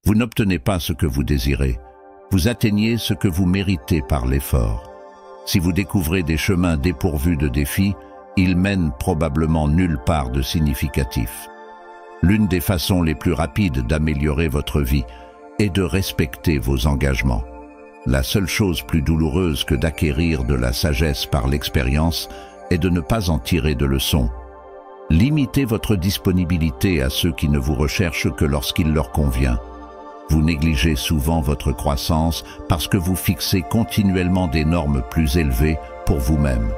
Vous n'obtenez pas ce que vous désirez. Vous atteignez ce que vous méritez par l'effort. Si vous découvrez des chemins dépourvus de défis, ils mènent probablement nulle part de significatif. L'une des façons les plus rapides d'améliorer votre vie est de respecter vos engagements. La seule chose plus douloureuse que d'acquérir de la sagesse par l'expérience est de ne pas en tirer de leçons. Limitez votre disponibilité à ceux qui ne vous recherchent que lorsqu'il leur convient. Vous négligez souvent votre croissance parce que vous fixez continuellement des normes plus élevées pour vous-même.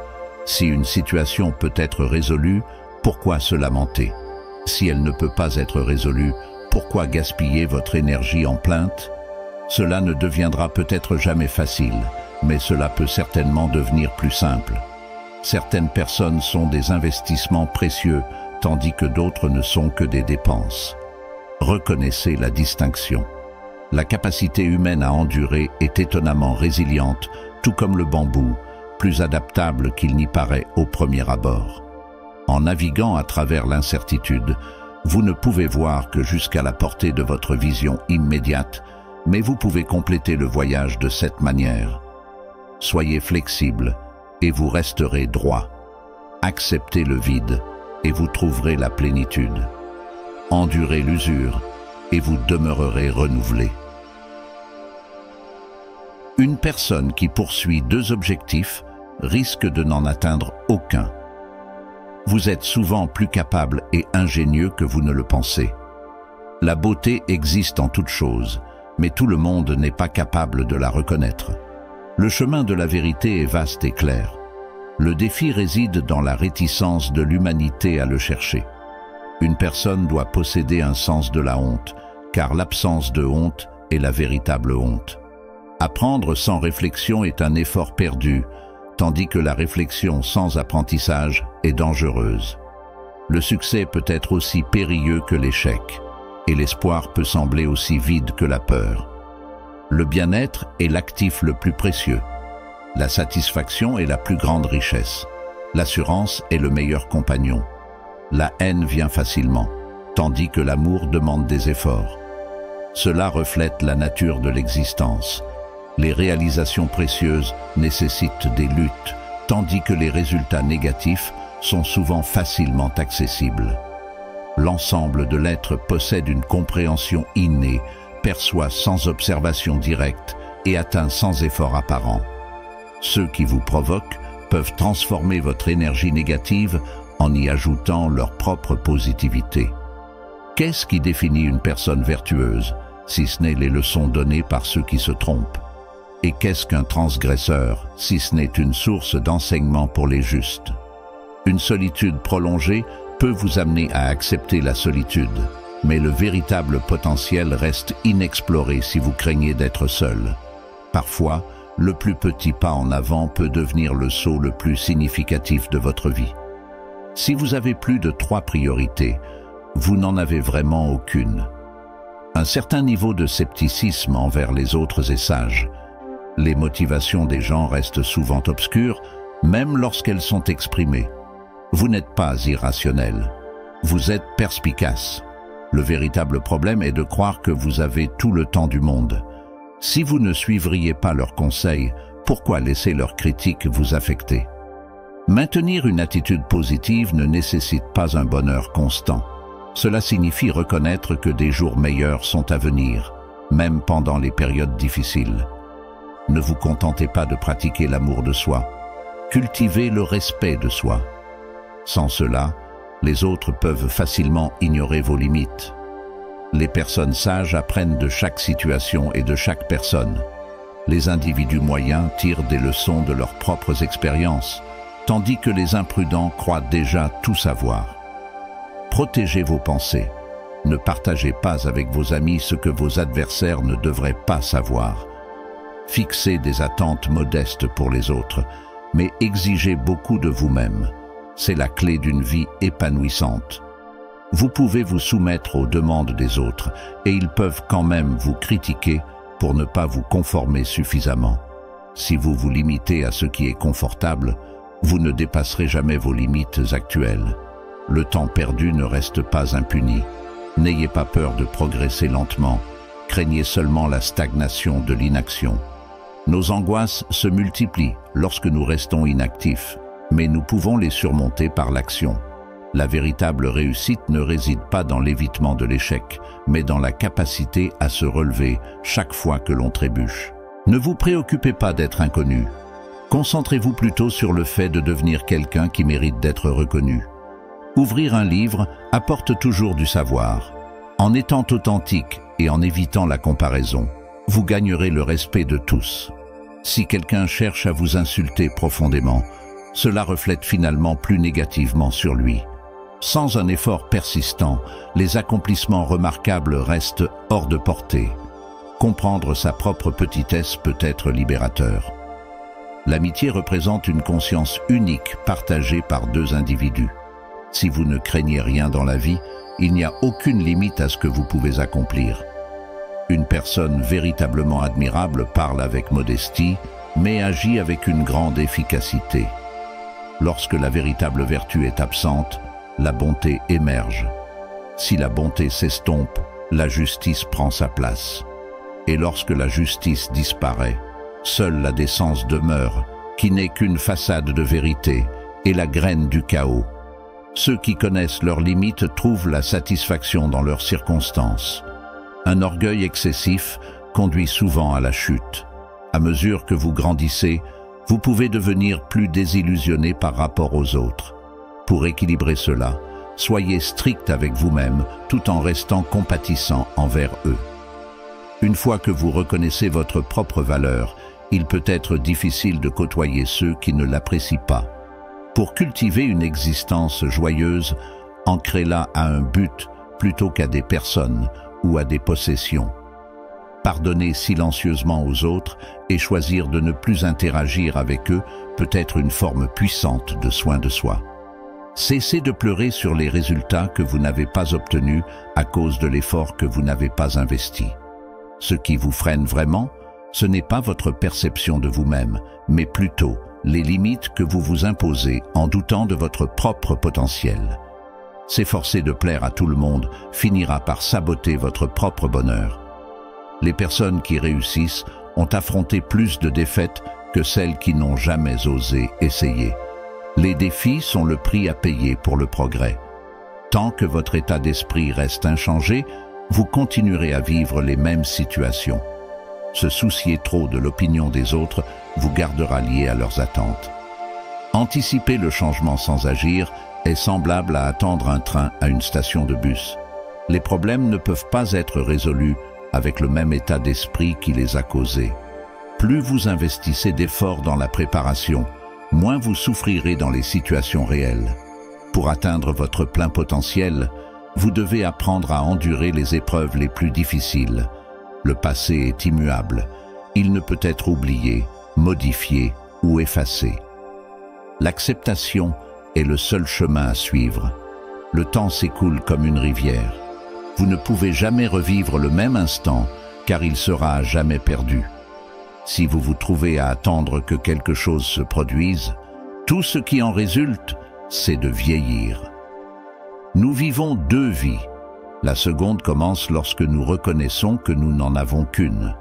Si une situation peut être résolue, pourquoi se lamenter? Si elle ne peut pas être résolue, pourquoi gaspiller votre énergie en plainte? Cela ne deviendra peut-être jamais facile, mais cela peut certainement devenir plus simple. Certaines personnes sont des investissements précieux, tandis que d'autres ne sont que des dépenses. Reconnaissez la distinction. La capacité humaine à endurer est étonnamment résiliente, tout comme le bambou, plus adaptable qu'il n'y paraît au premier abord. En naviguant à travers l'incertitude, vous ne pouvez voir que jusqu'à la portée de votre vision immédiate, mais vous pouvez compléter le voyage de cette manière. Soyez flexible et vous resterez droit. Acceptez le vide et vous trouverez la plénitude. Endurez l'usure et vous demeurerez renouvelé. Une personne qui poursuit deux objectifs risque de n'en atteindre aucun. Vous êtes souvent plus capable et ingénieux que vous ne le pensez. La beauté existe en toute chose, mais tout le monde n'est pas capable de la reconnaître. Le chemin de la vérité est vaste et clair. Le défi réside dans la réticence de l'humanité à le chercher. Une personne doit posséder un sens de la honte, car l'absence de honte est la véritable honte. Apprendre sans réflexion est un effort perdu, tandis que la réflexion sans apprentissage est dangereuse. Le succès peut être aussi périlleux que l'échec, et l'espoir peut sembler aussi vide que la peur. Le bien-être est l'actif le plus précieux. La satisfaction est la plus grande richesse. L'assurance est le meilleur compagnon. La haine vient facilement, tandis que l'amour demande des efforts. Cela reflète la nature de l'existence. Les réalisations précieuses nécessitent des luttes, tandis que les résultats négatifs sont souvent facilement accessibles. L'ensemble de l'être possède une compréhension innée, perçoit sans observation directe et atteint sans effort apparent. Ceux qui vous provoquent peuvent transformer votre énergie négative en y ajoutant leur propre positivité. Qu'est-ce qui définit une personne vertueuse, si ce n'est les leçons données par ceux qui se trompent? Et qu'est-ce qu'un transgresseur, si ce n'est une source d'enseignement pour les justes? Une solitude prolongée peut vous amener à accepter la solitude, mais le véritable potentiel reste inexploré si vous craignez d'être seul. Parfois, le plus petit pas en avant peut devenir le saut le plus significatif de votre vie. Si vous avez plus de 3 priorités, vous n'en avez vraiment aucune. Un certain niveau de scepticisme envers les autres est sage. Les motivations des gens restent souvent obscures, même lorsqu'elles sont exprimées. Vous n'êtes pas irrationnel. Vous êtes perspicace. Le véritable problème est de croire que vous avez tout le temps du monde. Si vous ne suivriez pas leurs conseils, pourquoi laisser leurs critiques vous affecter? Maintenir une attitude positive ne nécessite pas un bonheur constant. Cela signifie reconnaître que des jours meilleurs sont à venir, même pendant les périodes difficiles. Ne vous contentez pas de pratiquer l'amour de soi. Cultivez le respect de soi. Sans cela, les autres peuvent facilement ignorer vos limites. Les personnes sages apprennent de chaque situation et de chaque personne. Les individus moyens tirent des leçons de leurs propres expériences, tandis que les imprudents croient déjà tout savoir. Protégez vos pensées. Ne partagez pas avec vos amis ce que vos adversaires ne devraient pas savoir. Fixez des attentes modestes pour les autres, mais exigez beaucoup de vous-même. C'est la clé d'une vie épanouissante. Vous pouvez vous soumettre aux demandes des autres et ils peuvent quand même vous critiquer pour ne pas vous conformer suffisamment. Si vous vous limitez à ce qui est confortable, vous ne dépasserez jamais vos limites actuelles. Le temps perdu ne reste pas impuni. N'ayez pas peur de progresser lentement. craignez seulement la stagnation de l'inaction. Nos angoisses se multiplient lorsque nous restons inactifs, mais nous pouvons les surmonter par l'action. La véritable réussite ne réside pas dans l'évitement de l'échec, mais dans la capacité à se relever chaque fois que l'on trébuche. Ne vous préoccupez pas d'être inconnu. Concentrez-vous plutôt sur le fait de devenir quelqu'un qui mérite d'être reconnu. Ouvrir un livre apporte toujours du savoir. En étant authentique et en évitant la comparaison, vous gagnerez le respect de tous. Si quelqu'un cherche à vous insulter profondément, cela reflète finalement plus négativement sur lui. Sans un effort persistant, les accomplissements remarquables restent hors de portée. Comprendre sa propre petitesse peut être libérateur. L'amitié représente une conscience unique partagée par deux individus. Si vous ne craignez rien dans la vie, il n'y a aucune limite à ce que vous pouvez accomplir. Une personne véritablement admirable parle avec modestie, mais agit avec une grande efficacité. Lorsque la véritable vertu est absente, la bonté émerge. Si la bonté s'estompe, la justice prend sa place. Et lorsque la justice disparaît, seule la décence demeure, qui n'est qu'une façade de vérité et la graine du chaos. Ceux qui connaissent leurs limites trouvent la satisfaction dans leurs circonstances. Un orgueil excessif conduit souvent à la chute. À mesure que vous grandissez, vous pouvez devenir plus désillusionné par rapport aux autres. Pour équilibrer cela, soyez strict avec vous-même tout en restant compatissant envers eux. Une fois que vous reconnaissez votre propre valeur, il peut être difficile de côtoyer ceux qui ne l'apprécient pas. Pour cultiver une existence joyeuse, ancrez-la à un but plutôt qu'à des personnes ou à des possessions. Pardonner silencieusement aux autres et choisir de ne plus interagir avec eux peut être une forme puissante de soin de soi. Cessez de pleurer sur les résultats que vous n'avez pas obtenus à cause de l'effort que vous n'avez pas investi. Ce qui vous freine vraiment, ce n'est pas votre perception de vous-même, mais plutôt les limites que vous vous imposez en doutant de votre propre potentiel. S'efforcer de plaire à tout le monde finira par saboter votre propre bonheur. Les personnes qui réussissent ont affronté plus de défaites que celles qui n'ont jamais osé essayer. Les défis sont le prix à payer pour le progrès. Tant que votre état d'esprit reste inchangé, vous continuerez à vivre les mêmes situations. Se soucier trop de l'opinion des autres vous gardera lié à leurs attentes. Anticiper le changement sans agir est semblable à attendre un train à une station de bus. Les problèmes ne peuvent pas être résolus avec le même état d'esprit qui les a causés. Plus vous investissez d'efforts dans la préparation, moins vous souffrirez dans les situations réelles. Pour atteindre votre plein potentiel, vous devez apprendre à endurer les épreuves les plus difficiles. Le passé est immuable. Il ne peut être oublié, modifié ou effacé. L'acceptation est le seul chemin à suivre. Le temps s'écoule comme une rivière. Vous ne pouvez jamais revivre le même instant, car il sera à jamais perdu. Si vous vous trouvez à attendre que quelque chose se produise, tout ce qui en résulte, c'est de vieillir. Nous vivons deux vies. La seconde commence lorsque nous reconnaissons que nous n'en avons qu'une.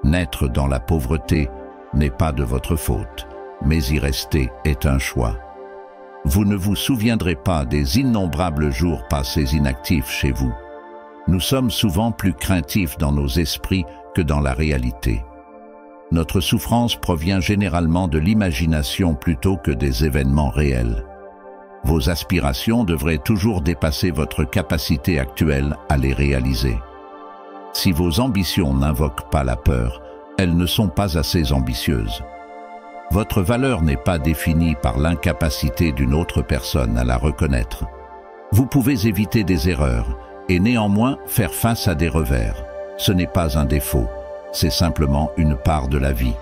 Naître dans la pauvreté n'est pas de votre faute, mais y rester est un choix. Vous ne vous souviendrez pas des innombrables jours passés inactifs chez vous. Nous sommes souvent plus craintifs dans nos esprits que dans la réalité. Notre souffrance provient généralement de l'imagination plutôt que des événements réels. Vos aspirations devraient toujours dépasser votre capacité actuelle à les réaliser. Si vos ambitions n'invoquent pas la peur, elles ne sont pas assez ambitieuses. Votre valeur n'est pas définie par l'incapacité d'une autre personne à la reconnaître. Vous pouvez éviter des erreurs et néanmoins faire face à des revers. Ce n'est pas un défaut, c'est simplement une part de la vie.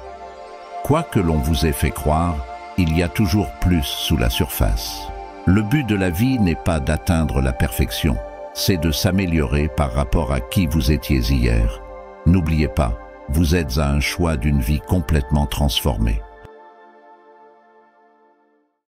Quoi que l'on vous ait fait croire, il y a toujours plus sous la surface. Le but de la vie n'est pas d'atteindre la perfection, c'est de s'améliorer par rapport à qui vous étiez hier. N'oubliez pas, vous êtes à un choix d'une vie complètement transformée.